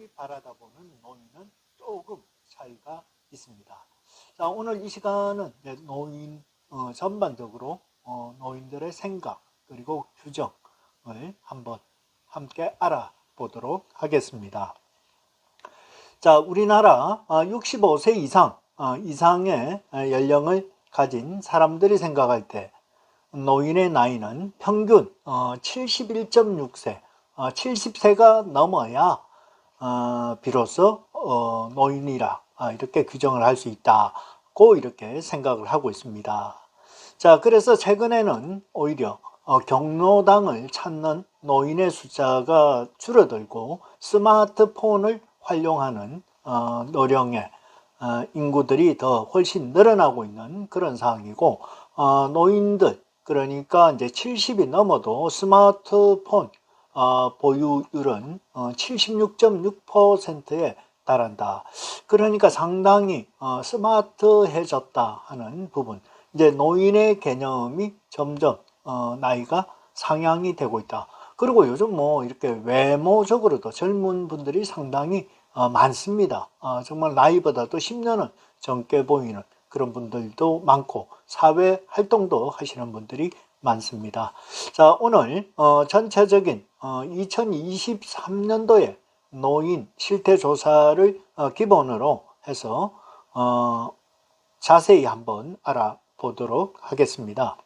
사람들이 바라다보는 노인은 조금 차이가 있습니다. 자, 오늘 이 시간은 노인 전반적으로 노인들의 생각 그리고 규정을 한번 함께 알아보도록 하겠습니다. 자, 우리나라 65세 이상의 연령을 가진 사람들이 생각할 때 노인의 나이는 평균 71.6세, 70세가 넘어야 비로소 노인이라 이렇게 규정을 할 수 있다고 이렇게 생각을 하고 있습니다. 자, 그래서 최근에는 오히려 경로당을 찾는 노인의 숫자가 줄어들고 스마트폰을 활용하는 노령의 인구들이 더 훨씬 늘어나고 있는 그런 상황이고, 노인들 그러니까 이제 70이 넘어도 스마트폰 보유율은 76.6%에 달한다. 그러니까 상당히 스마트해졌다 하는 부분. 이제 노인의 개념이 점점 나이가 상향이 되고 있다. 그리고 요즘 뭐 이렇게 외모적으로도 젊은 분들이 상당히 많습니다. 정말 나이보다도 10년은 젊게 보이는 그런 분들도 많고 사회 활동도 하시는 분들이 많습니다. 자, 오늘 전체적인 2023년도에 노인 실태 조사를 기본으로 해서 자세히 한번 알아보도록 하겠습니다.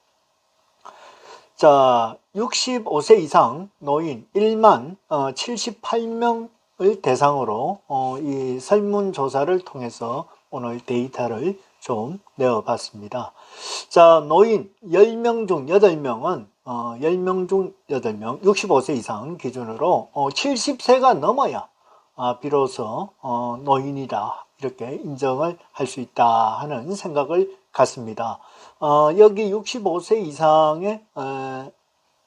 자, 65세 이상 노인 1만 78명을 대상으로 이 설문조사를 통해서 오늘 데이터를 좀 내어봤습니다. 자, 노인 10명 중 8명은 10명 중 8명 65세 이상 기준으로 70세가 넘어야 비로소 노인이다 이렇게 인정을 할 수 있다 하는 생각을 갖습니다. 여기 65세 이상의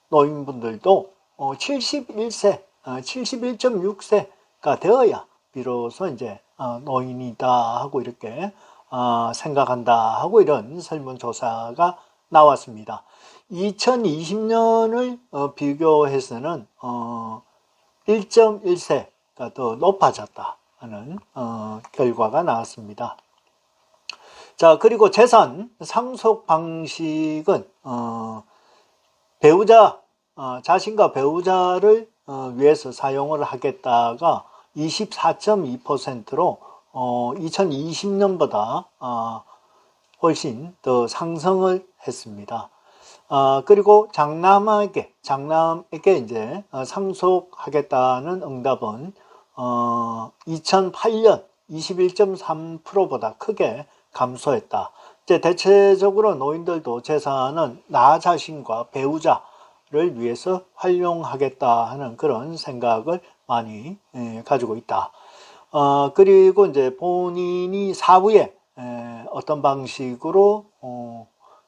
노인분들도 71세, 71.6세가 되어야 비로소 이제 노인이다 하고 이렇게 생각한다 하고 이런 설문조사가 나왔습니다. 2020년을 비교해서는 1.1세가 더 높아졌다 하는 결과가 나왔습니다. 자, 그리고 재산 상속 방식은 배우자, 자신과 배우자를 위해서 사용을 하겠다가 24.2%로 2020년보다 훨씬 더 상승을 했습니다. 그리고 장남에게 이제 상속하겠다는 응답은 2008년 21.3%보다 크게 감소했다. 이제 대체적으로 노인들도 재산은 나 자신과 배우자를 위해서 활용하겠다 하는 그런 생각을 많이 가지고 있다. 그리고 이제 본인이 사후에 어떤 방식으로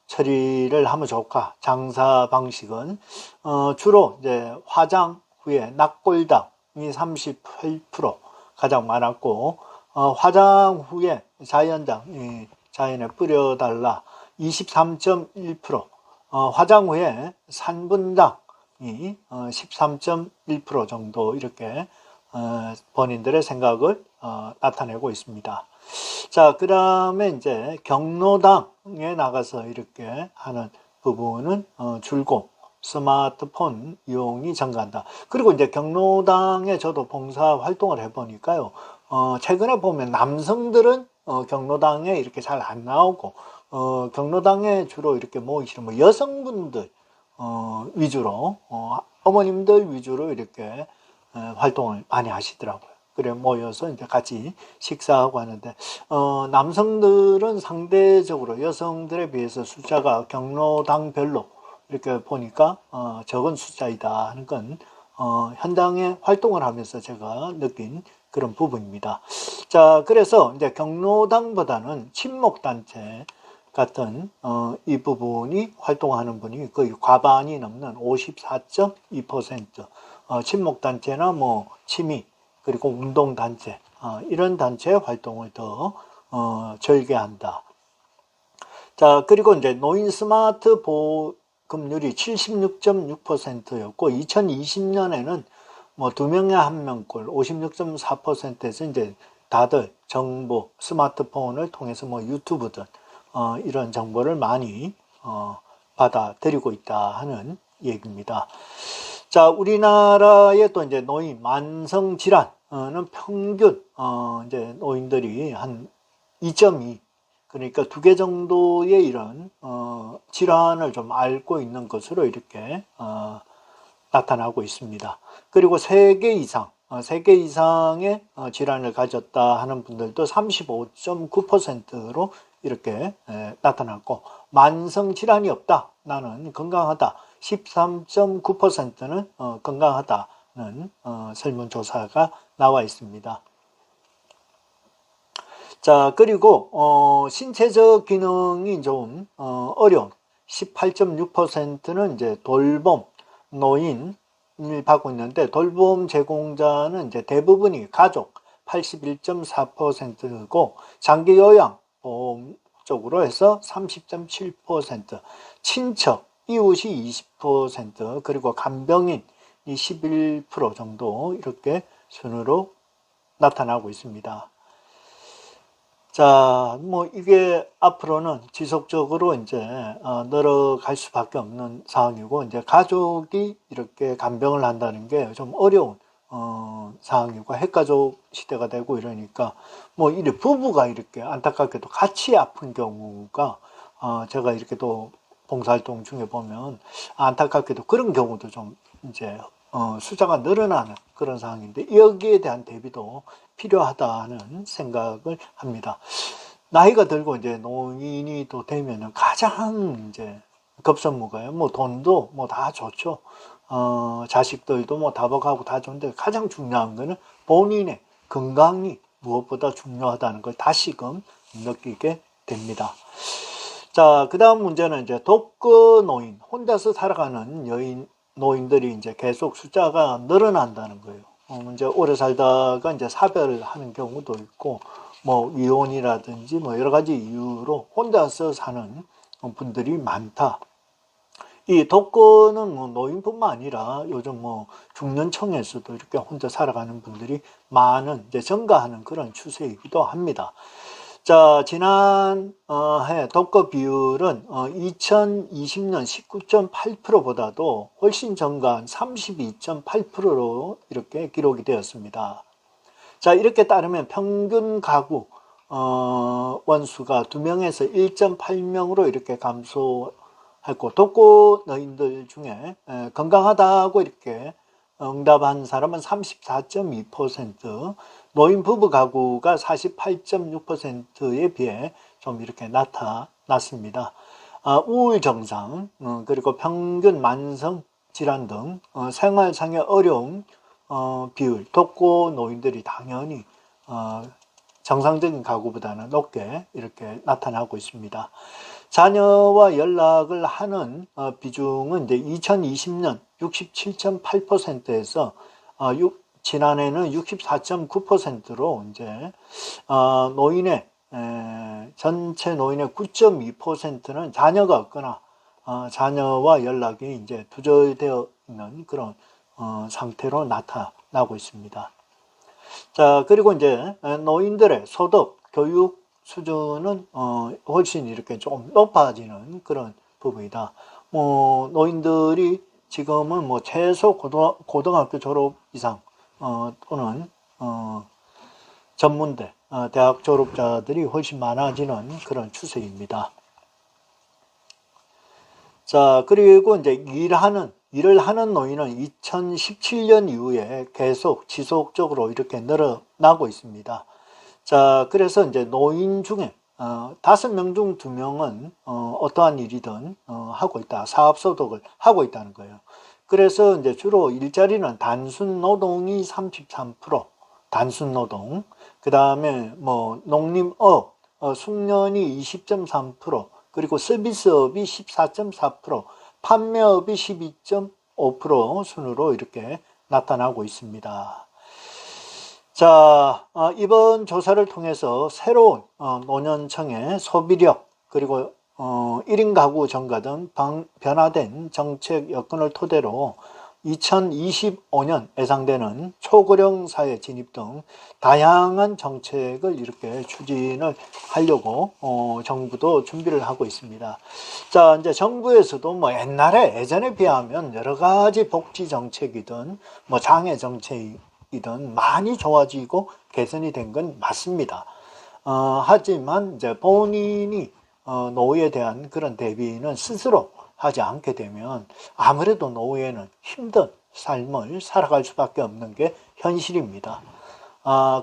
처리를 하면 좋을까? 장사 방식은 주로 이제 화장 후에 낙골당이 38% 가장 많았고, 화장 후에 자연에 뿌려달라 23.1%, 화장 후에 산분당이 13.1% 정도 이렇게 본인들의 생각을 나타내고 있습니다. 자, 그 다음에 이제 경로당에 나가서 이렇게 하는 부분은 줄고 스마트폰 이용이 증가한다. 그리고 이제 경로당에 저도 봉사 활동을 해보니까요, 최근에 보면 남성들은 경로당에 이렇게 잘 안 나오고 경로당에 주로 이렇게 모이시는 뭐 여성분들 위주로 어머님들 위주로 이렇게 활동을 많이 하시더라고요. 그래 모여서 이제 같이 식사하고 하는데 남성들은 상대적으로 여성들에 비해서 숫자가 경로당별로 이렇게 보니까 적은 숫자이다 하는 건 현장에 활동을 하면서 제가 느낀 그런 부분입니다. 자, 그래서 이제 경로당보다는 친목단체 같은 이 부분이 활동하는 분이 거의 과반이 넘는 54.2%, 친목단체나 뭐 취미 그리고 운동단체 이런 단체의 활동을 더 절개한다. 자, 그리고 이제 노인 스마트 보급률이 76.6%였고 2020년에는 뭐 2명에 1명꼴 56.4%에서 이제 다들 정보, 스마트폰을 통해서 뭐 유튜브든 이런 정보를 많이 받아들이고 있다 하는 얘기입니다. 자, 우리나라의 또 이제 노인 만성 질환은 평균 이제 노인들이 한 2.2, 그러니까 2개 정도의 이런 질환을 좀 앓고 있는 것으로 이렇게 나타나고 있습니다. 그리고 3개 이상, 3개 이상의 질환을 가졌다 하는 분들도 35.9%로 이렇게 나타났고, 만성 질환이 없다, 나는 건강하다, 13.9%는 건강하다는 설문조사가 나와 있습니다. 자, 그리고 신체적 기능이 좀 어려운 18.6%는 이제 돌봄 노인을 받고 있는데, 돌봄 제공자는 이제 대부분이 가족 81.4%고 장기 요양 보험 쪽으로 해서 30.7%, 친척 이웃이 20%, 그리고 간병인이 11% 정도 이렇게 순으로 나타나고 있습니다. 자, 뭐 이게 앞으로는 지속적으로 이제 늘어갈 수밖에 없는 상황이고, 이제 가족이 이렇게 간병을 한다는 게 좀 어려운 상황이고, 핵가족 시대가 되고 이러니까 뭐 이래 부부가 이렇게 안타깝게도 같이 아픈 경우가 제가 이렇게 또 봉사활동 중에 보면 안타깝게도 그런 경우도 좀 이제 숫자가 늘어나는 그런 상황인데, 여기에 대한 대비도 필요하다는 생각을 합니다. 나이가 들고 이제 노인이 또 되면은 가장 이제 급선무가요. 뭐 돈도 뭐 다 좋죠. 자식들도 뭐 다복하고 다 좋은데, 가장 중요한 거는 본인의 건강이 무엇보다 중요하다는 걸 다시금 느끼게 됩니다. 자, 그 다음 문제는 이제 독거 노인, 혼자서 살아가는 노인들이 이제 계속 숫자가 늘어난다는 거예요. 이제 오래 살다가 이제 사별을 하는 경우도 있고, 뭐 이혼이라든지 뭐 여러 가지 이유로 혼자서 사는 분들이 많다. 이 독거는 뭐 노인뿐만 아니라 요즘 뭐 중년층에서도 이렇게 혼자 살아가는 분들이 많은, 이제 증가하는 그런 추세이기도 합니다. 자, 지난 해 독거 비율은 2020년 19.8%보다도 훨씬 증가한 32.8%로 이렇게 기록이 되었습니다. 자, 이렇게 따르면 평균 가구 원수가 2명에서 1.8명으로 이렇게 감소했고, 독거 노인들 중에 건강하다고 이렇게 응답한 사람은 34.2%, 노인 부부 가구가 48.6%에 비해 좀 이렇게 나타났습니다. 우울 증상, 그리고 평균 만성 질환 등 생활상의 어려움 비율, 독거 노인들이 당연히 정상적인 가구보다는 높게 이렇게 나타나고 있습니다. 자녀와 연락을 하는 비중은 이제 2020년 67.8%에서 지난해는 64.9%로 이제 노인의 전체 노인의 9.2%는 자녀가 없거나 자녀와 연락이 이제 두절되어 있는 그런 상태로 나타나고 있습니다. 자, 그리고 이제 노인들의 소득, 교육 수준은 훨씬 이렇게 조금 높아지는 그런 부분이다. 뭐 노인들이 지금은 뭐 최소 고등학교 졸업 이상 또는 전문대, 대학 졸업자들이 훨씬 많아지는 그런 추세입니다. 자, 그리고 이제 일을 하는 노인은 2017년 이후에 계속 지속적으로 이렇게 늘어나고 있습니다. 자, 그래서 이제 노인 중에 5명 중 2명은 어떠한 일이든 하고 있다, 사업소득을 하고 있다는 거예요. 그래서 이제 주로 일자리는 단순 노동이 33%, 단순 노동, 그 다음에 뭐 농림업, 숙련이 20.3%, 그리고 서비스업이 14.4%, 판매업이 12.5% 순으로 이렇게 나타나고 있습니다. 자, 이번 조사를 통해서 새로운 노년층의 소비력, 그리고 1인 가구 증가 등 변화된 정책 여건을 토대로 2025년 예상되는 초고령 사회 진입 등 다양한 정책을 이렇게 추진을 하려고 정부도 준비를 하고 있습니다. 자, 이제 정부에서도 뭐 예전에 비하면 여러 가지 복지 정책이든 뭐 장애 정책이든 많이 좋아지고 개선이 된 건 맞습니다. 하지만 이제 본인이 노후에 대한 그런 대비는 스스로 하지 않게 되면 아무래도 노후에는 힘든 삶을 살아갈 수밖에 없는 게 현실입니다.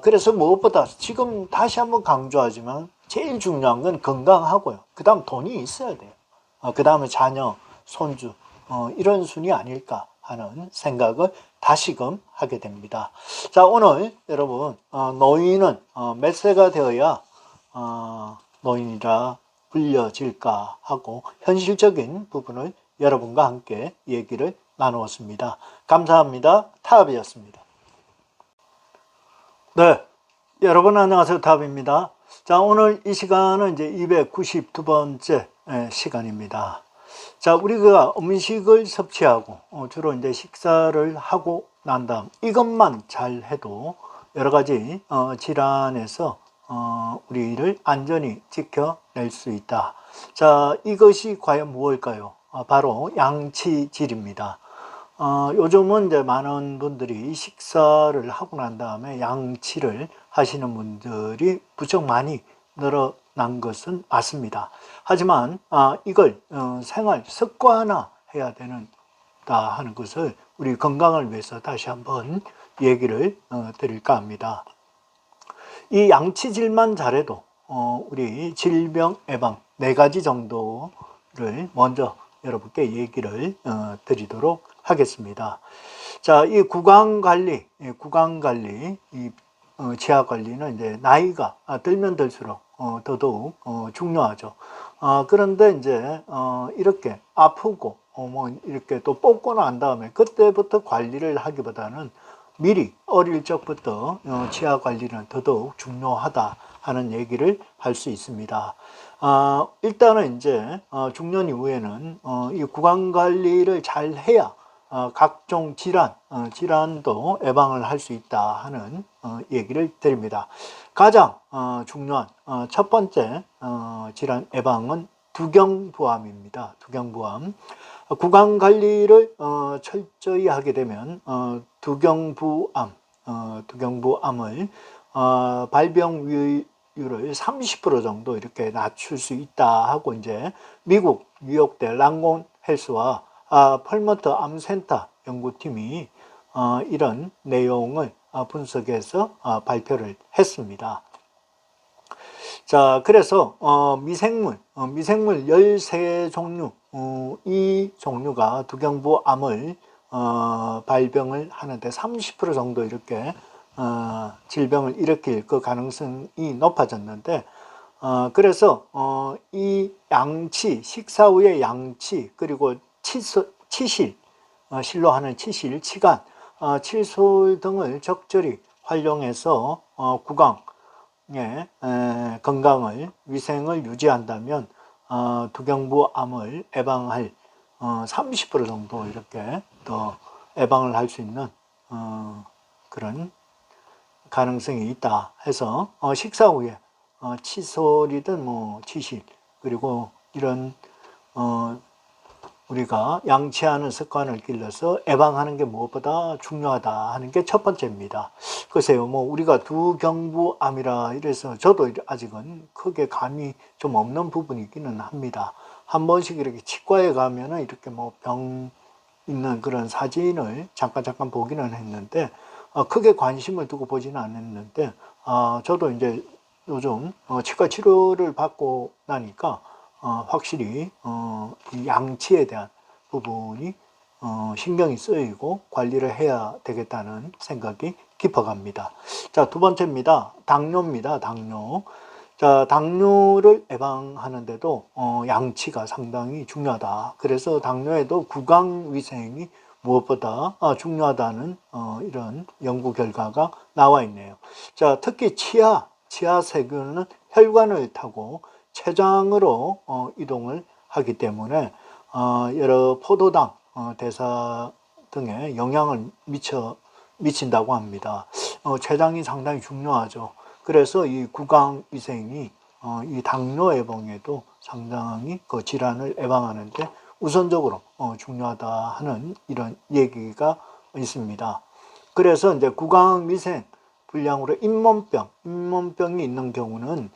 그래서 무엇보다 지금 다시 한번 강조하지만 제일 중요한 건 건강하고요. 그 다음 돈이 있어야 돼요. 그 다음에 자녀, 손주 이런 순위 아닐까 하는 생각을 다시금 하게 됩니다. 자, 오늘 여러분 노인은 몇 세가 되어야 노인이라 불려질까 하고 현실적인 부분을 여러분과 함께 얘기를 나누었습니다. 감사합니다. 타압이었습니다. 네, 여러분 안녕하세요. 타압입니다. 자, 오늘 이 시간은 이제 292번째 시간입니다. 자, 우리가 음식을 섭취하고 주로 이제 식사를 하고 난 다음 이것만 잘 해도 여러 가지 질환에서 우리를 안전히 지켜낼 수 있다. 자, 이것이 과연 무엇일까요? 바로 양치질입니다. 요즘은 이제 많은 분들이 식사를 하고 난 다음에 양치를 하시는 분들이 부쩍 많이 늘어난 것은 맞습니다. 하지만 이걸 생활 습관화해야 된다 하는 것을 우리 건강을 위해서 다시 한번 얘기를 드릴까 합니다. 이 양치질만 잘해도 우리 질병 예방 4가지 정도를 먼저 여러분께 얘기를 드리도록 하겠습니다. 자, 이 구강관리, 이 치아관리는 이제 나이가 들면 들수록 더더욱 중요하죠. 그런데 이제 이렇게 아프고 뭐 이렇게 또 뽑고 난 다음에 그때부터 관리를 하기보다는 미리 어릴 적부터 치아 관리는 더더욱 중요하다 하는 얘기를 할 수 있습니다. 일단은 이제 중년 이후에는 이 구강 관리를 잘 해야 각종 질환도 예방을 할 수 있다 하는 얘기를 드립니다. 가장 중요한 첫 번째 질환 예방은 두경부암입니다. 두경부암. 구강 관리를 철저히 하게 되면 두경부암을 발병률을 30% 정도 이렇게 낮출 수 있다 하고 이제 미국 뉴욕대 랑곤 헬스와 펄머트 암센터 연구팀이 이런 내용을 분석해서 발표를 했습니다. 자, 그래서 미생물 13종류 이 종류가 두경부암을 발병을 하는데 30% 정도 이렇게 질병을 일으킬 그 가능성이 높아졌는데 그래서 이 양치, 식사 후에 양치 그리고 치실, 실로 하는 치실, 치간, 칫솔 등을 적절히 활용해서 구강의 건강을, 위생을 유지한다면 두경부암을 예방할 30% 정도 이렇게 더 예방을 할 수 있는 그런 가능성이 있다 해서 식사 후에 칫솔이든 뭐 치실 그리고 이런 우리가 양치하는 습관을 길러서 예방하는 게 무엇보다 중요하다 하는 게 첫 번째입니다. 글쎄요, 뭐 우리가 두경부암이라 이래서 저도 아직은 크게 감이 좀 없는 부분이기는 합니다. 한 번씩 이렇게 치과에 가면은 이렇게 뭐 병 있는 그런 사진을 잠깐 보기는 했는데 크게 관심을 두고 보지는 않았는데 저도 이제 요즘 치과 치료를 받고 나니까 확실히 이 양치에 대한 부분이 신경이 쓰이고 관리를 해야 되겠다는 생각이 깊어갑니다. 자, 두 번째입니다. 당뇨입니다. 당뇨. 자, 당뇨를 예방하는데도 양치가 상당히 중요하다. 그래서 당뇨에도 구강위생이 무엇보다 중요하다는 이런 연구 결과가 나와 있네요. 자, 특히 치아세균은 혈관을 타고 췌장으로 이동을 하기 때문에 여러 포도당, 등에 영향을 미친다고 합니다. 췌장이 상당히 중요하죠. 그래서 이 구강위생이 이 당뇨 예방에도 상당히 그 질환을 예방하는데 우선적으로 중요하다 하는 이런 얘기가 있습니다. 그래서 이제 구강위생 불량으로 잇몸병이 있는 경우는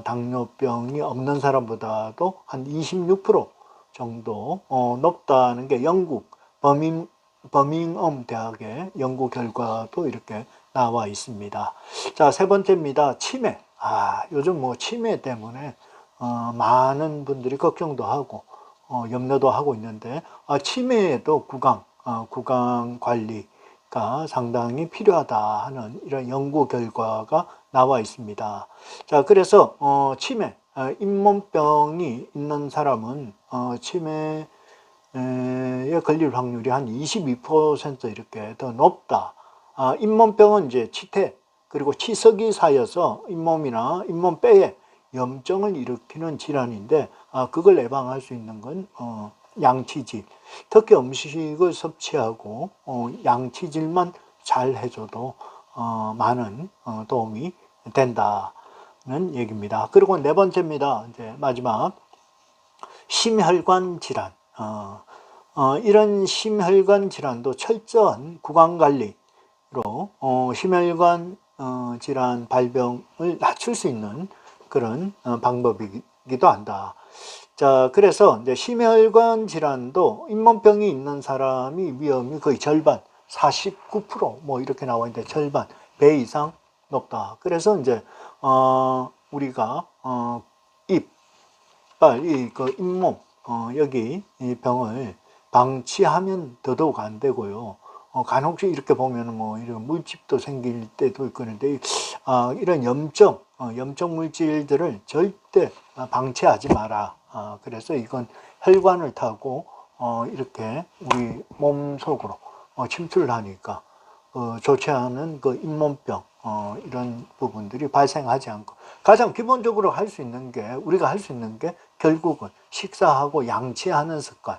당뇨병이 없는 사람보다도 한 26% 정도 높다는 게 영국 버밍엄 대학의 연구 결과도 이렇게 나와 있습니다. 자, 세 번째입니다. 치매. 요즘 뭐 치매 때문에 많은 분들이 걱정도 하고 염려도 하고 있는데 치매에도 구강 관리가 상당히 필요하다 하는 이런 연구 결과가 나와 있습니다. 자, 그래서 치매, 잇몸병이 있는 사람은 치매에 걸릴 확률이 한 22% 이렇게 더 높다. 잇몸병은 이제 치태 그리고 치석이 쌓여서 잇몸이나 잇몸뼈에 염증을 일으키는 질환인데 그걸 예방할 수 있는 건 양치질. 특히 음식을 섭취하고 양치질만 잘 해줘도 많은 도움이 된다는 얘기입니다. 그리고 네 번째입니다. 이제 마지막 심혈관 질환. 이런 심혈관 질환도 철저한 구강 관리로 심혈관 질환 발병을 낮출 수 있는 그런 방법이기도 한다. 자, 그래서 이제 심혈관 질환도 잇몸병이 있는 사람이 위험이 거의 절반, 49% 이렇게 나와 있는데 절반, 배 이상 높다. 그래서 이제 우리가 그 잇몸 여기 이 병을 방치하면 더더욱 안 되고요. 간혹 이렇게 보면 이런 물집도 생길 때도 있고 그런데 이런 염증 물질들을 절대 방치하지 마라. 그래서 이건 혈관을 타고 이렇게 우리 몸 속으로 침투를 하니까 좋지 않은 그 잇몸병 이런 부분들이 발생하지 않고 가장 기본적으로 우리가 할 수 있는 게 결국은 식사하고 양치하는 습관.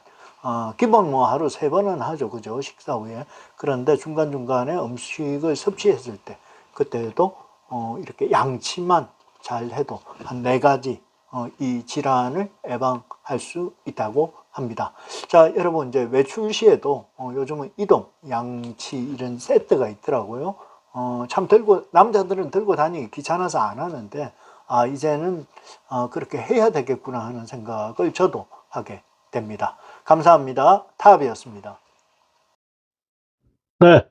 기본 하루 3번은 하죠. 그죠? 식사 후에. 그런데 중간중간에 음식을 섭취했을 때, 그때도 이렇게 양치만 잘 해도 한 4가지 이 질환을 예방할 수 있다고 합니다. 자, 여러분, 이제 외출 시에도 요즘은 이동, 양치 이런 세트가 있더라고요. 참 남자들은 들고 다니기 귀찮아서 안 하는데, 이제는 그렇게 해야 되겠구나 하는 생각을 저도 하게 됩니다. 감사합니다. 탑이었습니다. 네.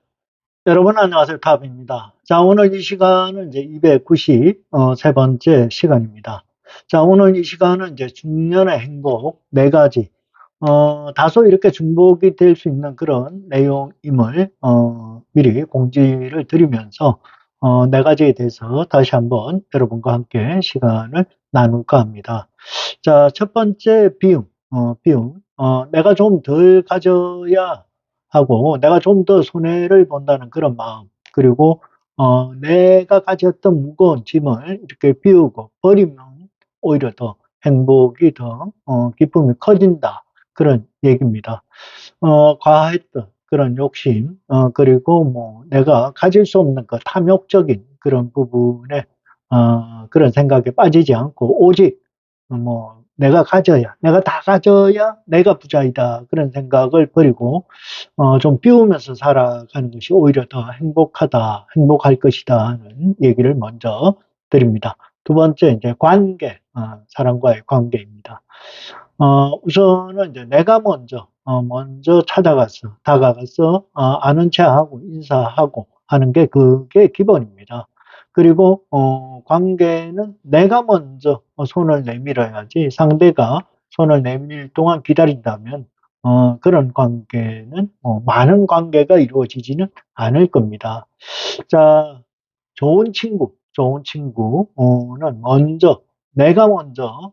여러분 안녕하세요. 탑입니다. 자, 오늘 이 시간은 이제 293번째 시간입니다. 자, 오늘 이 시간은 이제 중년의 행복 4가지, 다소 이렇게 중복이 될 수 있는 그런 내용임을, 미리 공지를 드리면서, 4가지에 대해서 다시 한번 여러분과 함께 시간을 나눌까 합니다. 자, 첫 번째 비움. 내가 좀 덜 가져야 하고, 내가 좀 더 손해를 본다는 그런 마음, 그리고, 내가 가졌던 무거운 짐을 이렇게 비우고 버리면 오히려 더 행복이 기쁨이 커진다. 그런 얘기입니다. 과했던 그런 욕심, 그리고 내가 가질 수 없는 그 탐욕적인 그런 부분에, 그런 생각에 빠지지 않고, 오직, 내가 다 가져야 내가 부자이다. 그런 생각을 버리고, 좀 비우면서 살아가는 것이 오히려 더 행복할 것이다. 하는 얘기를 먼저 드립니다. 두 번째, 이제 사람과의 관계입니다. 우선은 이제 내가 먼저 다가가서, 아는 체하고 인사하고 하는 게 그게 기본입니다. 그리고, 관계는 내가 먼저 손을 내밀어야지 상대가 손을 내밀 동안 기다린다면, 그런 관계는, 많은 관계가 이루어지지는 않을 겁니다. 자, 좋은 친구는 내가 먼저,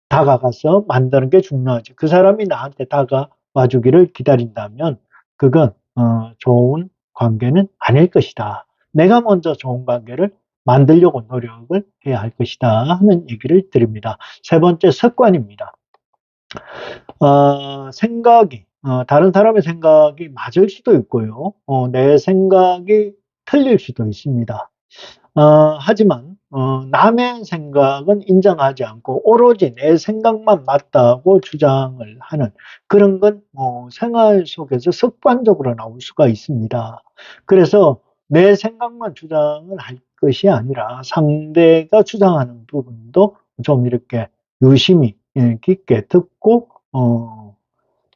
다가가서 만드는 게 중요하지. 그 사람이 나한테 다가와 주기를 기다린다면 그건 좋은 관계는 아닐 것이다. 내가 먼저 좋은 관계를 만들려고 노력을 해야 할 것이다 하는 얘기를 드립니다. 세 번째, 습관입니다. 다른 사람의 생각이 맞을 수도 있고요. 내 생각이 틀릴 수도 있습니다. 하지만 남의 생각은 인정하지 않고 오로지 내 생각만 맞다고 주장을 하는 그런 건 생활 속에서 습관적으로 나올 수가 있습니다. 그래서 내 생각만 주장을 할 것이 아니라 상대가 주장하는 부분도 좀 이렇게 유심히 깊게 듣고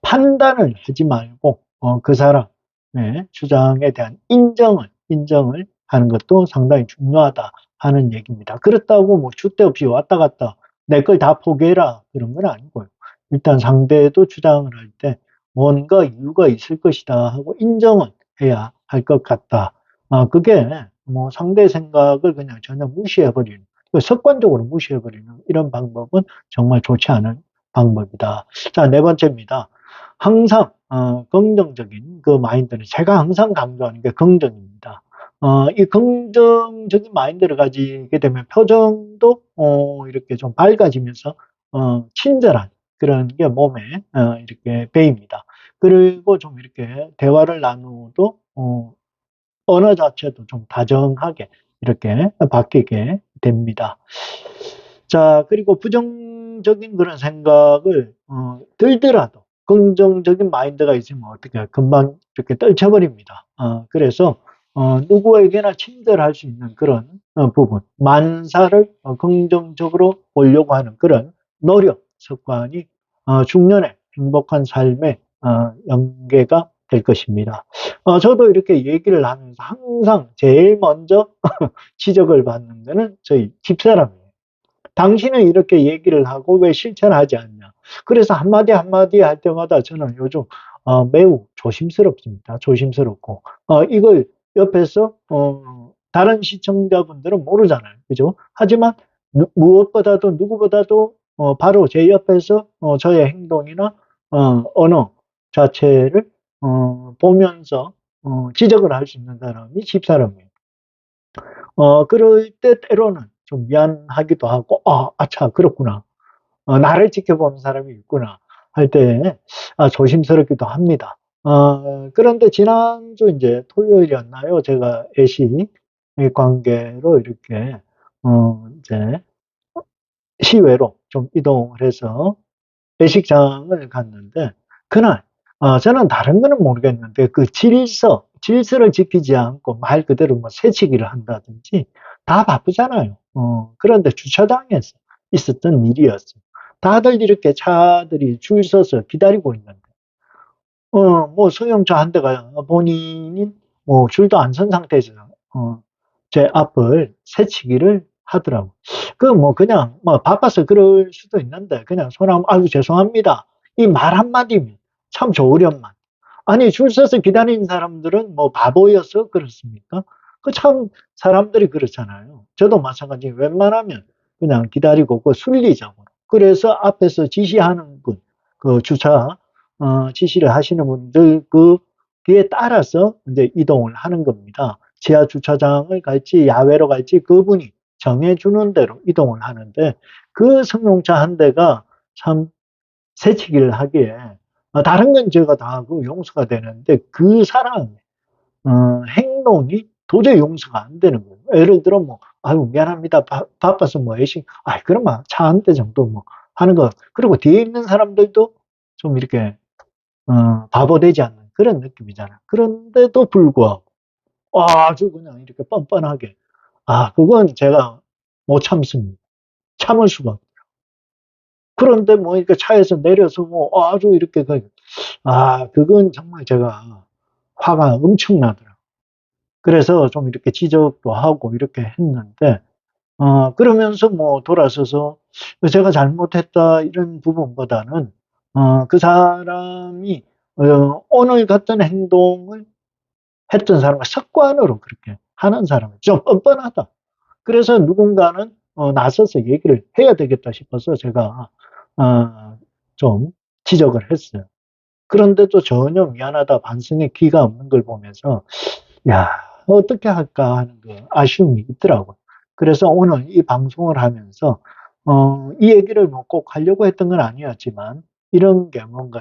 판단을 하지 말고 그 사람의 주장에 대한 인정을 하는 것도 상당히 중요하다 하는 얘기입니다. 그렇다고 뭐 줏대 없이 왔다 갔다 내 걸 다 포기해라 그런 건 아니고요. 일단 상대도 주장을 할 때 뭔가 이유가 있을 것이다 하고 인정은 해야 할 것 같다. 그게 뭐 상대 생각을 그냥 전혀 무시해버리는, 습관적으로 무시해버리는 이런 방법은 정말 좋지 않은 방법이다. 자, 네 번째입니다. 항상 긍정적인 그 마인드는 제가 항상 강조하는 게 긍정입니다. 이 긍정적인 마인드를 가지게 되면 표정도 이렇게 좀 밝아지면서 친절한 그런 게 몸에 이렇게 배입니다. 그리고 좀 이렇게 대화를 나누도 언어 자체도 좀 다정하게 이렇게 바뀌게 됩니다. 자, 그리고 부정적인 그런 생각을 들더라도 긍정적인 마인드가 있으면 어떻게 해요? 금방 이렇게 떨쳐버립니다. 그래서 누구에게나 친절할 수 있는 그런 부분, 만사를 긍정적으로 보려고 하는 그런 노력, 습관이 중년의 행복한 삶의 연계가 될 것입니다. 저도 이렇게 얘기를 하면서 항상 제일 먼저 지적을 받는 거는 저희 집사람이에요. 당신은 이렇게 얘기를 하고 왜 실천하지 않냐. 그래서 한마디 한마디 할 때마다 저는 요즘 매우 조심스럽습니다. 조심스럽고 이걸 옆에서 다른 시청자분들은 모르잖아요. 그죠? 하지만 무엇보다도 누구보다도 바로 제 옆에서 저의 행동이나 언어 자체를 보면서 지적을 할 수 있는 사람이 집사람이에요. 그럴 때 때로는 좀 미안하기도 하고, 아차, 그렇구나. 나를 지켜보는 사람이 있구나. 할 때, 조심스럽기도 합니다. 그런데 지난주 이제 토요일이었나요? 제가 애시 관계로 이렇게, 이제 시외로 좀 이동을 해서 외식장을 갔는데 그날 저는 다른 거는 모르겠는데 그 질서를 지키지 않고 말 그대로 뭐 새치기를 한다든지 다 바쁘잖아요. 그런데 주차장에서 있었던 일이었어요. 다들 이렇게 차들이 줄 서서 기다리고 있는데 뭐 승용차 한 대가 본인이 뭐 줄도 안 선 상태에서 제 앞을 새치기를 하더라고. 그 뭐 그냥 뭐 바빠서 그럴 수도 있는데 그냥 손 한번 아이고 죄송합니다. 이 말 한마디면 참 좋으련만. 아니 줄 서서 기다리는 사람들은 뭐 바보여서 그렇습니까? 그 참 사람들이 그렇잖아요. 저도 마찬가지 웬만하면 그냥 기다리고 그 순리적으로. 그래서 앞에서 지시하는 분, 그 주차 지시를 하시는 분들 그 뒤에 따라서 이제 이동을 하는 겁니다. 지하 주차장을 갈지 야외로 갈지 그분이 정해주는 대로 이동을 하는데 그 승용차 한 대가 참 새치기를 하기에 다른 건 제가 다 하고 용서가 되는데 그 사람의 행동이 도저히 용서가 안 되는 거예요. 예를 들어 뭐 아유 미안합니다 바빠서 뭐 애식 그러면 차 한 대 정도 뭐 하는 거 그리고 뒤에 있는 사람들도 좀 이렇게 바보 되지 않는 그런 느낌이잖아요. 그런데도 불구하고 아주 그냥 이렇게 뻔뻔하게 그건 제가 못 참습니다. 참을 수가 없어요. 그런데 뭐 이렇게 차에서 내려서 뭐 아주 이렇게 그건 정말 제가 화가 엄청나더라고요. 그래서 좀 이렇게 지적도 하고 이렇게 했는데 그러면서 뭐 돌아서서 제가 잘못했다 이런 부분보다는 그 사람이 오늘 같은 행동을 했던 사람과 습관으로 그렇게 하는 사람은 좀 뻔뻔하다. 그래서 누군가는 나서서 얘기를 해야 되겠다 싶어서 제가 좀 지적을 했어요. 그런데도 전혀 미안하다 반성의 기가 없는 걸 보면서 야 어떻게 할까 하는 그 아쉬움이 있더라고요. 그래서 오늘 이 방송을 하면서 이 얘기를 뭐 꼭 하려고 했던 건 아니었지만 이런 게 뭔가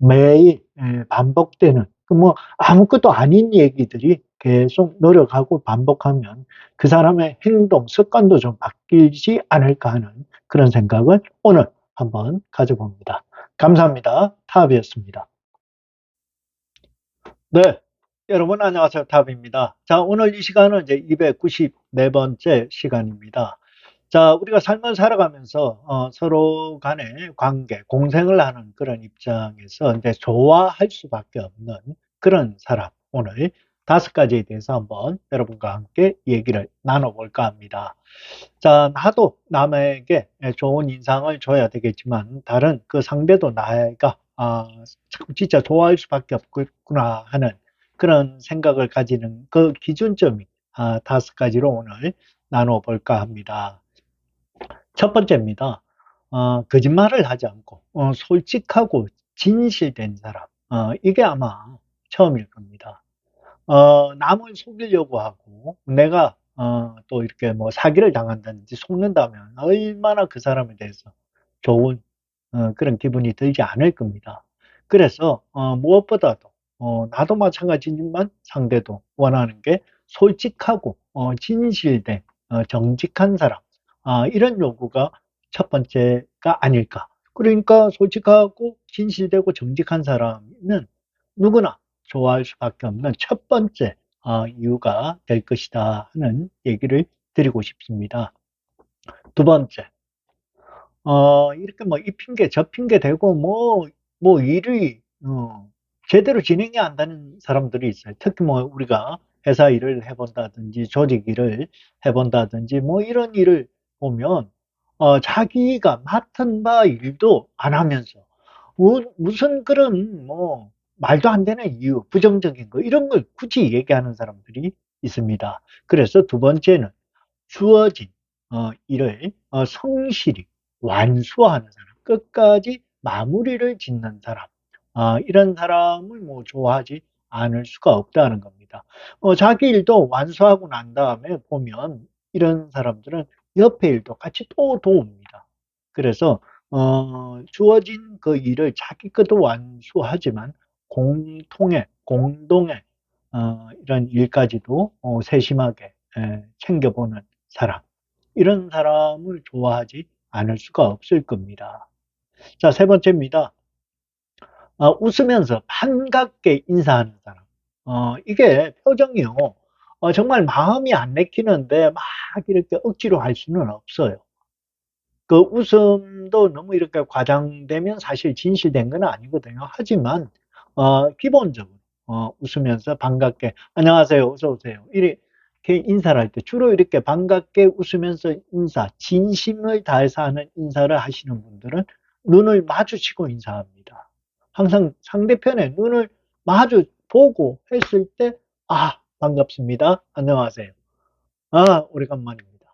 매일 반복되는 그 뭐 아무것도 아닌 얘기들이 계속 노력하고 반복하면 그 사람의 행동, 습관도 좀 바뀌지 않을까 하는 그런 생각을 오늘 한번 가져봅니다. 감사합니다. 타비였습니다. 네. 여러분 안녕하세요. 탑입니다. 자, 오늘 이 시간은 이제 294번째 시간입니다. 자, 우리가 삶을 살아가면서 서로 간의 관계, 공생을 하는 그런 입장에서 이제 좋아할 수밖에 없는 그런 사람. 오늘 5가지에 대해서 한번 여러분과 함께 얘기를 나눠볼까 합니다. 자, 나도 남에게 좋은 인상을 줘야 되겠지만 다른 그 상대도 나가 참 진짜 좋아할 수밖에 없구나 하는 그런 생각을 가지는 그 기준점이 5가지로 오늘 나눠볼까 합니다. 첫 번째입니다. 거짓말을 하지 않고 솔직하고 진실된 사람. 이게 아마 처음일 겁니다. 남을 속이려고 하고 내가 또 이렇게 뭐 사기를 당한다든지 속는다면 얼마나 그 사람에 대해서 좋은 그런 기분이 들지 않을 겁니다. 그래서 무엇보다도 나도 마찬가지지만 상대도 원하는 게 솔직하고 진실된 정직한 사람. 이런 요구가 첫 번째가 아닐까. 그러니까 솔직하고 진실되고 정직한 사람은 누구나 좋아할 수밖에 없는 첫 번째 이유가 될 것이다 하는 얘기를 드리고 싶습니다. 두 번째, 이렇게 뭐 이 핑계 저 핑계 대고 뭐 일이 제대로 진행이 안 되는 사람들이 있어요. 특히 뭐 우리가 회사 일을 해본다든지 조직 일을 해본다든지 뭐 이런 일을 보면 자기가 맡은 바 일도 안 하면서 무슨 그런 뭐 말도 안 되는 이유, 부정적인 거 이런 걸 굳이 얘기하는 사람들이 있습니다. 그래서 두 번째는 주어진 일을 성실히 완수하는 사람, 끝까지 마무리를 짓는 사람, 이런 사람을 뭐 좋아하지 않을 수가 없다는 겁니다. 자기 일도 완수하고 난 다음에 보면 이런 사람들은 옆에 일도 같이 또 도웁니다. 그래서 주어진 그 일을 자기 것도 완수하지만 공동의 이런 일까지도 세심하게 챙겨보는 사람. 이런 사람을 좋아하지 않을 수가 없을 겁니다. 자, 세 번째입니다. 웃으면서 반갑게 인사하는 사람. 이게 표정이요. 정말 마음이 안 내키는데 막 이렇게 억지로 할 수는 없어요. 그 웃음도 너무 이렇게 과장되면 사실 진실된 건 아니거든요. 하지만 기본적으로 웃으면서 반갑게 안녕하세요, 어서 오세요. 이렇게 인사를 할 때 주로 이렇게 반갑게 웃으면서 인사, 진심을 다해서 하는 인사를 하시는 분들은 눈을 마주치고 인사합니다. 항상 상대편의 눈을 마주 보고 했을 때, 반갑습니다. 안녕하세요. 오래간만입니다.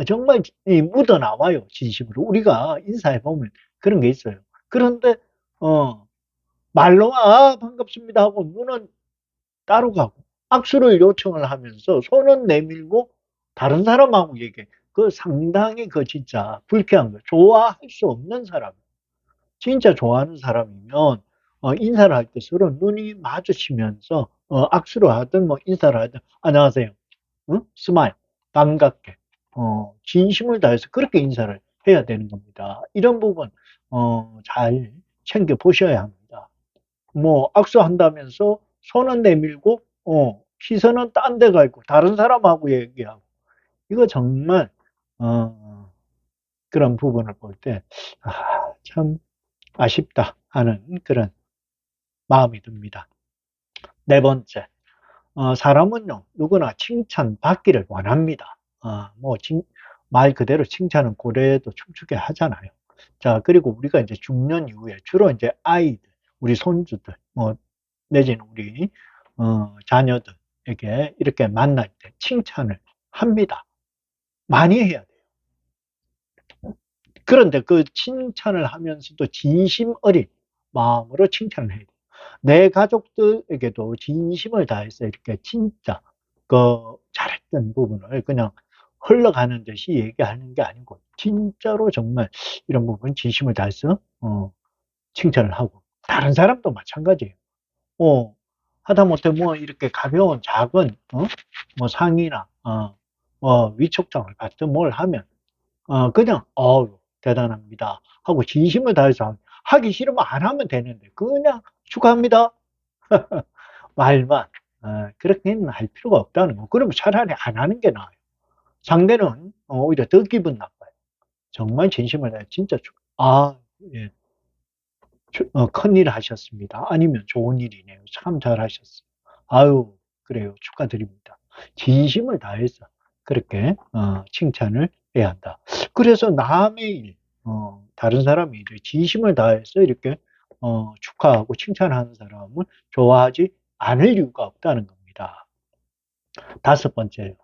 정말 묻어나와요, 진심으로. 우리가 인사해보면 그런 게 있어요. 그런데, 어, 말로, 반갑습니다 하고 눈은 따로 가고, 악수를 요청을 하면서 손은 내밀고 다른 사람하고 얘기해. 그 상당히 그 진짜 불쾌한 거. 좋아할 수 없는 사람. 진짜 좋아하는 사람이면, 인사를 할 때 서로 눈이 마주치면서, 악수를 하든 뭐 인사를 하든, 안녕하세요. 응? 스마일, 반갑게, 진심을 다해서 그렇게 인사를 해야 되는 겁니다. 이런 부분, 잘 챙겨 보셔야 합니다. 뭐, 악수한다면서 손은 내밀고, 시선은 딴 데 가 있고, 다른 사람하고 얘기하고, 이거 정말, 그런 부분을 볼 때, 참 아쉽다 하는 그런 마음이 듭니다. 네 번째, 사람은요, 누구나 칭찬받기를 원합니다. 뭐, 말 그대로 칭찬은 고래도 춤추게 하잖아요. 자, 그리고 우리가 이제 중년 이후에 주로 이제 아이들, 우리 손주들, 뭐, 내지는 우리, 자녀들에게 이렇게 만날 때 칭찬을 합니다. 많이 해야 돼요. 그런데 그 칭찬을 하면서도 진심 어린 마음으로 칭찬을 해야 돼요. 내 가족들에게도 진심을 다해서 이렇게 진짜 그 잘했던 부분을 그냥 흘러가는 듯이 얘기하는 게 아니고 진짜로 정말 이런 부분 진심을 다해서 칭찬을 하고 다른 사람도 마찬가지예요. 하다못해 뭐 이렇게 가벼운 작은 뭐 상이나 뭐 위촉장을 받든 뭘 하면 그냥 대단합니다 하고 진심을 다해서 하기 싫으면 안 하면 되는데 그냥 축하합니다 말만 그렇게는 할 필요가 없다는 거. 그러면 차라리 안 하는 게 나아요. 상대는 오히려 더 기분 나빠요. 정말 진심을 다해 진짜 예, 큰일 하셨습니다. 아니면 좋은 일이네요. 참 잘하셨어요. 아유, 그래요. 축하드립니다. 진심을 다해서 그렇게 칭찬을 해야 한다. 그래서 남의 일, 다른 사람의 일을 진심을 다해서 이렇게 축하하고 칭찬하는 사람을 좋아하지 않을 이유가 없다는 겁니다. 다섯 번째요.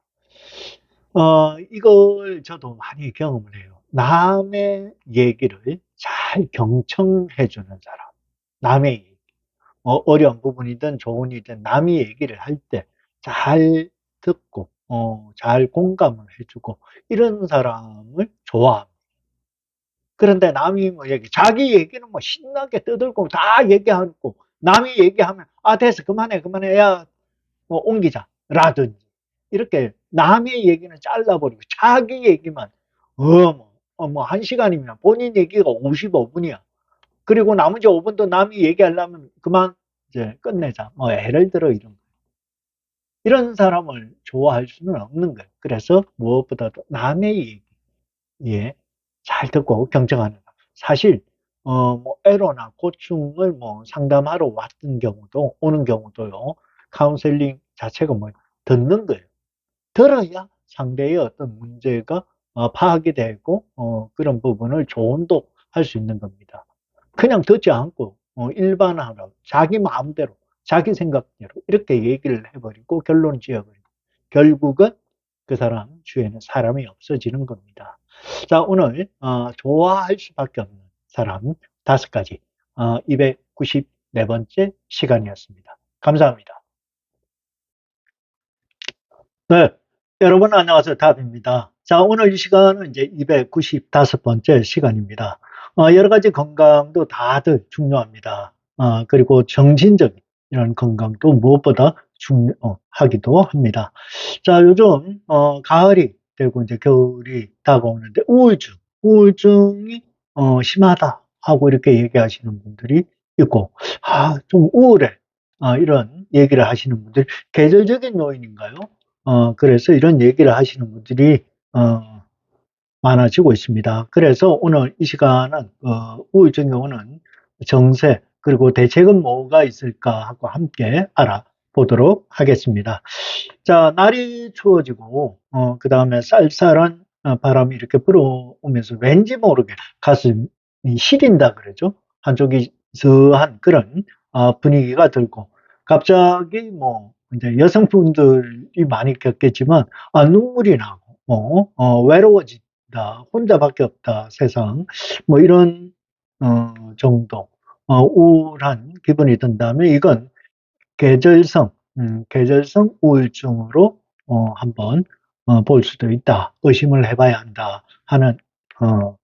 이걸 저도 많이 경험을 해요. 남의 얘기를 잘 경청해주는 사람. 남의 얘기. 어려운 부분이든 좋은 일이든 남이 얘기를 할 때 잘 듣고, 잘 공감을 해주고, 이런 사람을 좋아합니다. 그런데 남이 뭐 자기 얘기는 뭐 신나게 떠들고 다 얘기하고, 남이 얘기하면, 됐어, 그만해, 그만해, 야, 옮기자. 라든지. 이렇게 남의 얘기는 잘라버리고, 자기 얘기만, 한 시간이면 본인 얘기가 55분이야. 그리고 나머지 5분도 남이 얘기하려면 그만 이제 끝내자. 뭐 예를 들어 이런 사람을 좋아할 수는 없는 거예요. 그래서 무엇보다도 남의 얘기에 잘 듣고 경청하는 거. 사실 뭐 애로나 고충을 뭐 상담하러 왔던 경우도 오는 경우도요. 카운셀링 자체가 뭐 듣는 거예요. 들어야 상대의 어떤 문제가 파악이 되고 그런 부분을 조언도 할 수 있는 겁니다. 그냥 듣지 않고 일반화로 자기 마음대로 자기 생각대로 이렇게 얘기를 해버리고 결론 지어버리고 결국은 그 사람 주위에는 사람이 없어지는 겁니다. 자, 오늘 좋아할 수밖에 없는 사람 다섯 가지 294번째 시간이었습니다. 감사합니다. 네, 여러분 안녕하세요. 답입니다. 자, 오늘 이 시간은 이제 295번째 시간입니다. 여러 가지 건강도 다들 중요합니다. 그리고 정신적인 이런 건강도 무엇보다 중요하기도 합니다. 자, 요즘 가을이 되고 이제 겨울이 다가오는데 우울증이 심하다 하고 이렇게 얘기하시는 분들이 있고, 좀 우울해. 이런 얘기를 하시는 분들, 계절적인 요인인가요? 그래서 이런 얘기를 하시는 분들이 많아지고 있습니다. 그래서 오늘 이 시간은 우울증에 오는 정세 그리고 대책은 뭐가 있을까 하고 함께 알아보도록 하겠습니다. 자, 날이 추워지고 그 다음에 쌀쌀한 바람이 이렇게 불어오면서 왠지 모르게 가슴이 시린다 그러죠. 한쪽이 서한 그런 분위기가 들고 갑자기 뭐 이제 여성분들이 많이 겪겠지만 눈물이 나고 외로워진다, 혼자밖에 없다, 세상 뭐 이런 정도 우울한 기분이 든다면 이건 계절성 계절성 우울증으로 한번 볼 수도 있다, 의심을 해봐야 한다 하는 어,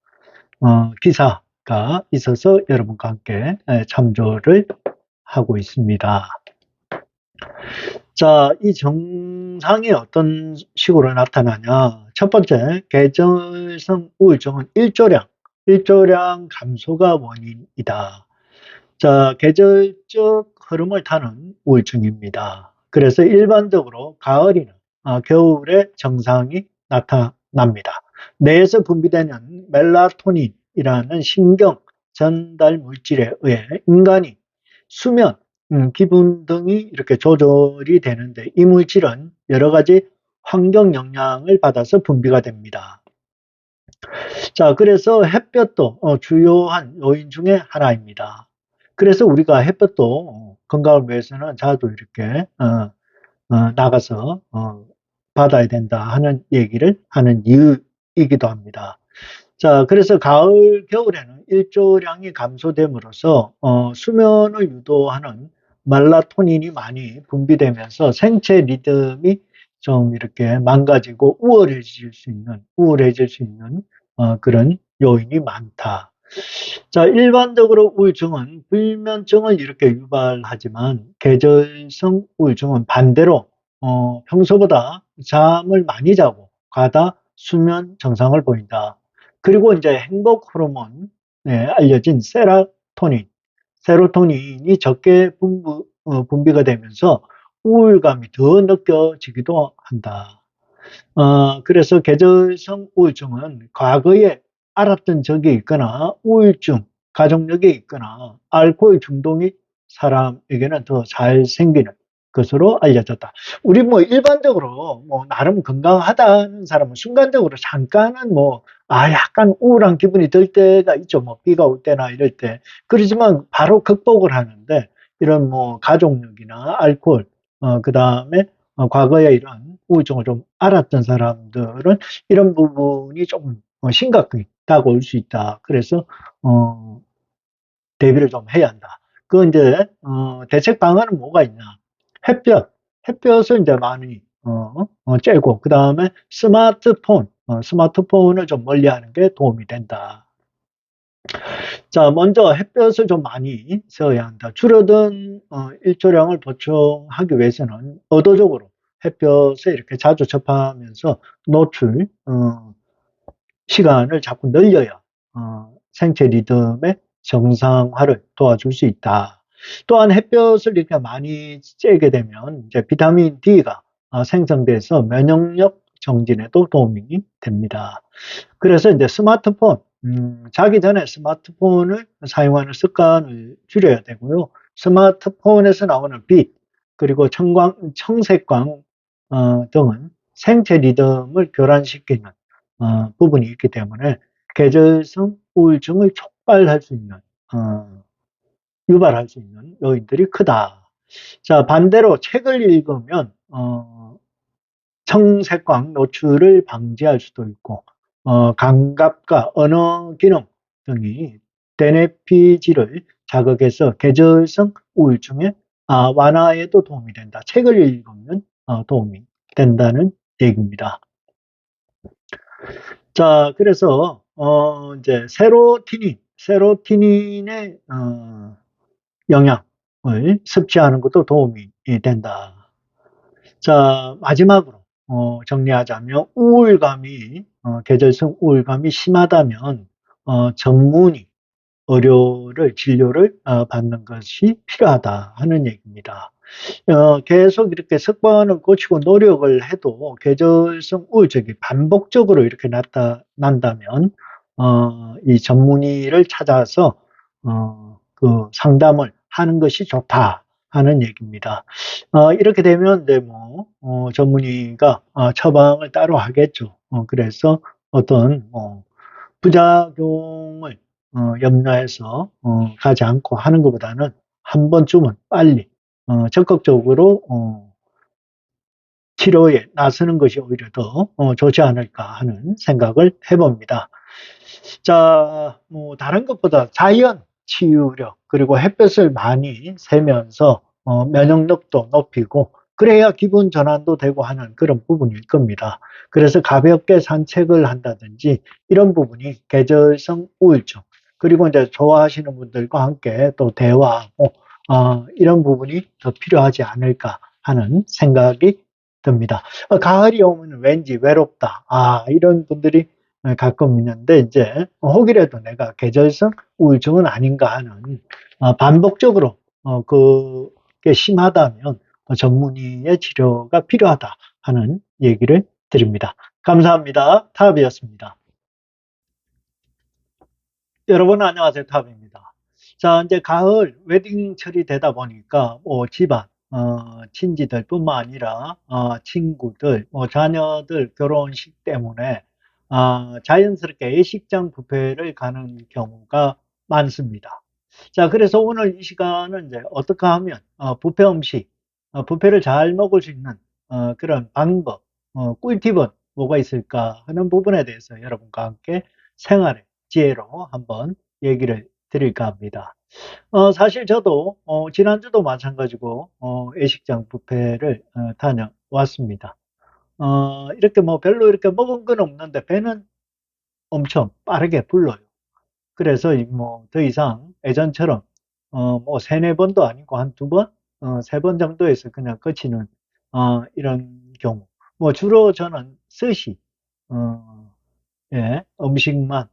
기사가 있어서 여러분과 함께 참조를 하고 있습니다. 자, 이 증상이 어떤 식으로 나타나냐? 첫 번째, 계절성 우울증은 일조량 감소가 원인이다. 자, 계절적 흐름을 타는 우울증입니다. 그래서 일반적으로 가을이나 겨울에 증상이 나타납니다. 뇌에서 분비되는 멜라토닌이라는 신경 전달 물질에 의해 인간이 수면, 기분 등이 이렇게 조절이 되는데 이 물질은 여러 가지 환경 영향을 받아서 분비가 됩니다. 자, 그래서 햇볕도 주요한 요인 중에 하나입니다. 그래서 우리가 햇볕도 건강을 위해서는 자주 이렇게 나가서 받아야 된다 하는 얘기를 하는 이유이기도 합니다. 자, 그래서 가을, 겨울에는 일조량이 감소됨으로써 수면을 유도하는 멜라토닌이 많이 분비되면서 생체 리듬이 좀 이렇게 망가지고 우울해질 수 있는 그런 요인이 많다. 자, 일반적으로 우울증은 불면증을 이렇게 유발하지만 계절성 우울증은 반대로 평소보다 잠을 많이 자고 과다 수면 증상을 보인다. 그리고 이제 행복 호르몬 알려진 세로토닌이 적게 분비가 되면서 우울감이 더 느껴지기도 한다. 그래서 계절성 우울증은 과거에 알았던 적이 있거나 우울증, 가족력이 있거나 알코올 중독이 사람에게는 더 잘 생기는 것으로 알려졌다. 우리 뭐 일반적으로 뭐 나름 건강하다는 사람은 순간적으로 잠깐은 뭐 약간 우울한 기분이 들 때가 있죠. 뭐 비가 올 때나 이럴 때. 그렇지만 바로 극복을 하는데 이런 뭐 가족력이나 알코올, 그다음에 과거에 이런 우울증을 좀 알았던 사람들은 이런 부분이 조금 심각하게 다가올 수 있다. 그래서 어, 대비를 좀 해야 한다. 그 이제 대책 방안은 뭐가 있냐? 햇볕을 이제 많이 쬐고 그 다음에 스마트폰을 좀 멀리하는 게 도움이 된다. 자, 먼저 햇볕을 좀 많이 쐬어야 한다. 줄어든 일조량을 보충하기 위해서는 의도적으로 햇볕에 이렇게 자주 접하면서 노출 시간을 자꾸 늘려야 생체 리듬의 정상화를 도와줄 수 있다. 또한 햇볕을 이렇게 많이 쬐게 되면 이제 비타민 D가 생성돼서 면역력 정진에도 도움이 됩니다. 그래서 이제 자기 전에 스마트폰을 사용하는 습관을 줄여야 되고요. 스마트폰에서 나오는 빛, 그리고 청색광 등은 생체 리듬을 교란시키는 부분이 있기 때문에 계절성 우울증을 어, 유발할 수 있는 요인들이 크다. 자, 반대로 책을 읽으면 청색광 노출을 방지할 수도 있고, 감각과 언어 기능 등이 대뇌피질을 자극해서 계절성 우울증의 완화에도 도움이 된다. 책을 읽으면 도움이 된다는 얘기입니다. 자, 그래서 이제 세로토닌의 영향을 섭취하는 것도 도움이 된다. 자, 마지막으로 정리하자면 계절성 우울감이 심하다면 전문의 진료를 받는 것이 필요하다 하는 얘기입니다. 계속 이렇게 습관을 고치고 노력을 해도 계절성 우울증이 반복적으로 이렇게 나타난다면 이 전문의를 찾아서 그 상담을 하는 것이 좋다 하는 얘기입니다. 이렇게 되면 이제 뭐 전문의가 처방을 따로 하겠죠. 그래서 어떤 부작용을 염려해서 가지 않고 하는 것보다는 한 번쯤은 빨리 적극적으로 치료에 나서는 것이 오히려 더 좋지 않을까 하는 생각을 해봅니다. 자, 뭐 다른 것보다 자연 치유력 그리고 햇볕을 많이 쐬면서 면역력도 높이고 그래야 기분 전환도 되고 하는 그런 부분일 겁니다. 그래서 가볍게 산책을 한다든지 이런 부분이 계절성 우울증 그리고 이제 좋아하시는 분들과 함께 또 대화하고 이런 부분이 더 필요하지 않을까 하는 생각이 듭니다. 가을이 오면 왠지 외롭다. 이런 분들이 가끔 있는데 이제 혹이라도 내가 계절성 우울증은 아닌가 하는 반복적으로 그게 심하다면 전문의의 치료가 필요하다 하는 얘기를 드립니다. 감사합니다. 타업이었습니다. 여러분 안녕하세요. 타업입니다. 자, 이제 가을 웨딩철이 되다 보니까 뭐 집안 친지들뿐만 아니라 친구들, 뭐 자녀들 결혼식 때문에 자연스럽게 예식장 뷔페를 가는 경우가 많습니다. 자, 그래서 오늘 이 시간은 이제 어떻게 하면 뷔페 음식, 뷔페를 잘 먹을 수 있는 그런 방법, 꿀팁은 뭐가 있을까 하는 부분에 대해서 여러분과 함께 생활의 지혜로 한번 얘기를 드릴까 합니다. 사실 저도 지난주도 마찬가지고 예식장 뷔페를 다녀왔습니다. 이렇게 뭐 별로 이렇게 먹은 건 없는데 배는 엄청 빠르게 불러요. 그래서 뭐 더 이상 예전처럼 뭐 세네 번도 아니고 한 두 번, 세 번 정도에서 그냥 그치는 이런 경우. 뭐 주로 저는 스시, 어, 예, 음식만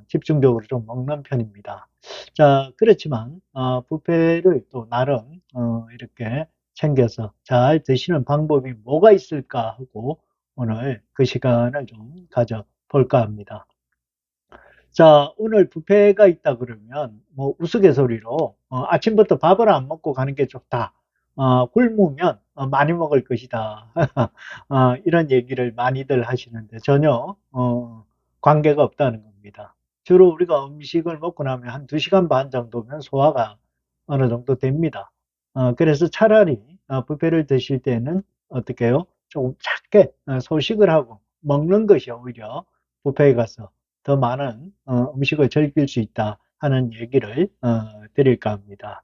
집중적으로 좀 먹는 편입니다. 자, 그렇지만 뷔페를 또 나름 이렇게 챙겨서 잘 드시는 방법이 뭐가 있을까 하고 오늘 그 시간을 좀 가져볼까 합니다. 자, 오늘 뷔페가 있다 그러면 뭐 우스갯소리로 아침부터 밥을 안 먹고 가는 게 좋다. 굶으면 많이 먹을 것이다. 이런 얘기를 많이들 하시는데 전혀 관계가 없다는 겁니다. 주로 우리가 음식을 먹고 나면 한 2시간 반 정도면 소화가 어느 정도 됩니다. 그래서 차라리 뷔페를 드실 때는 어떻게 해요? 조금 작게 소식을 하고 먹는 것이 오히려 뷔페에 가서 더 많은 음식을 즐길 수 있다 하는 얘기를 드릴까 합니다.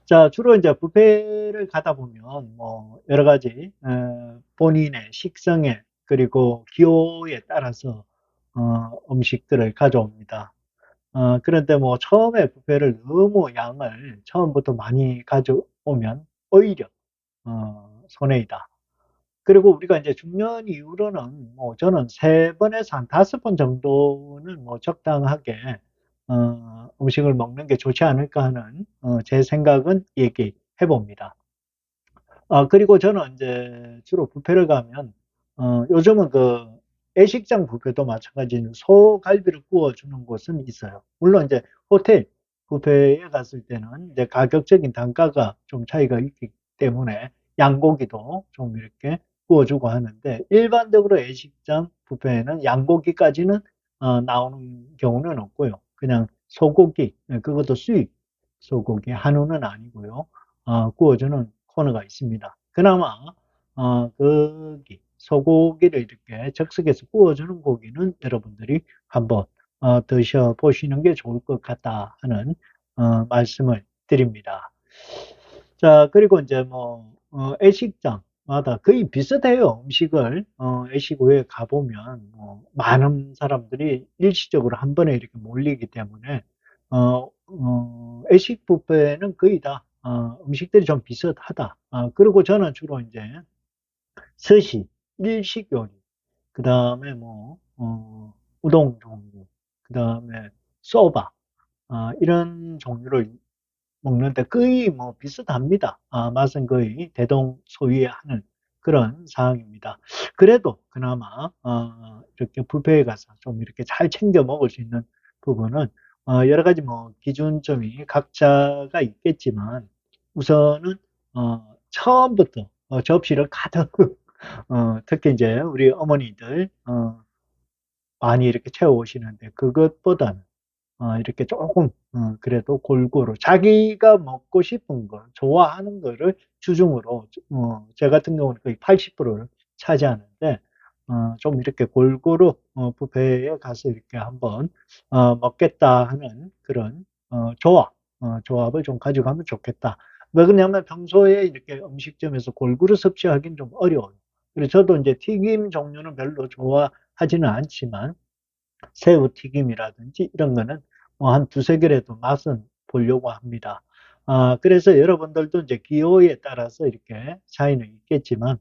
자, 주로 이제 뷔페를 가다 보면 뭐 여러 가지 본인의 식성에 그리고 기호에 따라서 음식들을 가져옵니다. 그런데 뭐 처음에 뷔페를 너무 양을 처음부터 많이 가져오면 오히려 손해이다. 그리고 우리가 이제 중년 이후로는 뭐 저는 3번에서 한 5번 정도는 뭐 적당하게 음식을 먹는 게 좋지 않을까 하는 제 생각은 얘기해 봅니다. 그리고 저는 이제 주로 뷔페를 가면 요즘은 그 애식장 뷔페도 마찬가지로 소갈비를 구워주는 곳은 있어요. 물론 이제 호텔 뷔페에 갔을 때는 이제 가격적인 단가가 좀 차이가 있기 때문에 양고기도 좀 이렇게 구워주고 하는데 일반적으로 애식장 뷔페에는 양고기까지는 나오는 경우는 없고요. 그냥 소고기, 그것도 수입 소고기, 한우는 아니고요. 구워주는 코너가 있습니다. 그나마 거기 소고기를 이렇게 즉석에서 구워주는 고기는 여러분들이 한번 드셔보시는 게 좋을 것 같다 하는 말씀을 드립니다. 자, 그리고 이제 뭐 애식장마다 거의 비슷해요. 음식을 애식 후에 가보면 뭐 많은 사람들이 일시적으로 한 번에 이렇게 몰리기 때문에 애식 뷔페는 거의 다 음식들이 좀 비슷하다. 그리고 저는 주로 이제 스시, 일식 요리, 그 다음에 뭐 우동 종류, 그 다음에 소바 이런 종류를 먹는데 거의 뭐 비슷합니다. 맛은 거의 대동소이하는 그런 상황입니다. 그래도 그나마 이렇게 뷔페에 가서 좀 이렇게 잘 챙겨 먹을 수 있는 부분은 여러 가지 뭐 기준점이 각자가 있겠지만 우선은 처음부터 접시를 가득 특히 이제 우리 어머니들 많이 이렇게 채워 오시는데 그것보다는 이렇게 조금 그래도 골고루 자기가 먹고 싶은 거, 좋아하는 거를 주중으로 제 같은 경우는 거의 80%를 차지하는데 좀 이렇게 골고루 뷔페에 가서 이렇게 한번 먹겠다 하는 그런 조합을 좀 가져가면 좋겠다. 왜 그러냐면 평소에 이렇게 음식점에서 골고루 섭취하기는 좀 어려워요. 그래서 저도 이제 튀김 종류는 별로 좋아하지는 않지만 새우 튀김이라든지 이런 거는 뭐 한 두세 개라도 맛은 보려고 합니다. 그래서 여러분들도 이제 기호에 따라서 이렇게 차이는 있겠지만,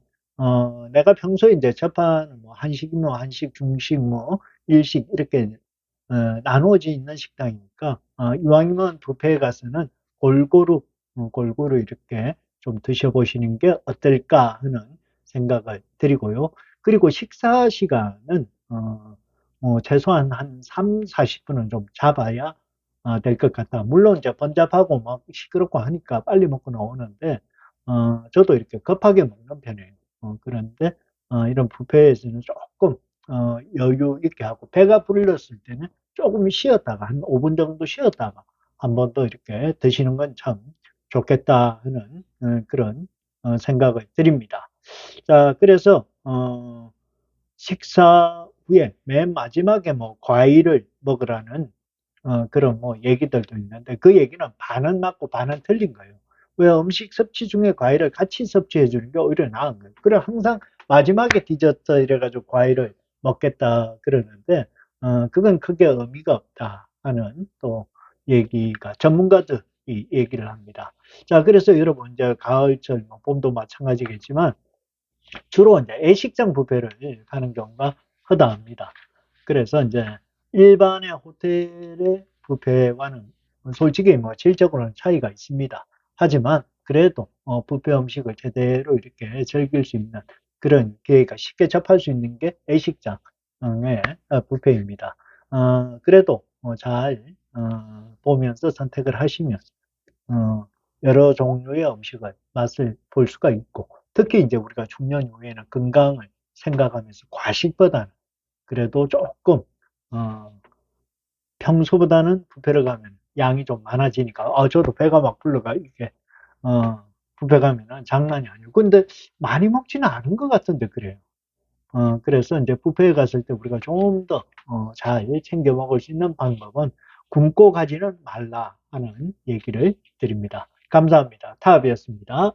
내가 평소에 이제 접하는 뭐 한식, 뭐 한식, 중식, 뭐 일식 이렇게 나누어져 있는 식당이니까, 이왕이면 뷔페에 가서는 골고루, 골고루 이렇게 좀 드셔보시는 게 어떨까 하는 생각을 드리고요. 그리고 식사 시간은, 최소한 한 3, 40분은 좀 잡아야 될 것 같다. 물론 이제 번잡하고 막 시끄럽고 하니까 빨리 먹고 나오는데, 저도 이렇게 급하게 먹는 편이에요. 그런데, 이런 뷔페에서는 조금, 여유 있게 하고, 배가 불렀을 때는 조금 쉬었다가, 한 5분 정도 쉬었다가, 한 번 더 이렇게 드시는 건 참 좋겠다 하는 그런 생각을 드립니다. 자, 그래서, 식사 후에 맨 마지막에 뭐 과일을 먹으라는 그런 뭐 얘기들도 있는데 그 얘기는 반은 맞고 반은 틀린 거예요. 왜 음식 섭취 중에 과일을 같이 섭취해 주는 게 오히려 나은 거예요. 그래 항상 마지막에 디저트 이래가지고 과일을 먹겠다 그러는데 그건 크게 의미가 없다 하는 또 얘기가 전문가들이 얘기를 합니다. 자, 그래서 여러분 이제 가을철, 봄도 마찬가지겠지만 주로 이제 애식장 뷔페를 가는 경우가 허다합니다. 그래서 이제 일반의 호텔의 뷔페와는 솔직히 질적으로는 차이가 있습니다. 하지만 그래도 뷔페 음식을 제대로 이렇게 즐길 수 있는 그런 기회가 쉽게 접할 수 있는 게 A식장의 뷔페입니다. 그래도 잘 보면서 선택을 하시면 여러 종류의 음식을 맛을 볼 수가 있고 특히 이제 우리가 중년 이후에는 건강을 생각하면서 과식보다는 그래도 조금 평소보다는 뷔페를 가면 양이 좀 많아지니까 저도 배가 막 불러가 이게 뷔페 가면은 장난이 아니고 근데 많이 먹지는 않은 것 같은데 그래요. 그래서 이제 뷔페에 갔을 때 우리가 좀 더 잘 챙겨 먹을 수 있는 방법은 굶고 가지는 말라 하는 얘기를 드립니다. 감사합니다. 타업이었습니다.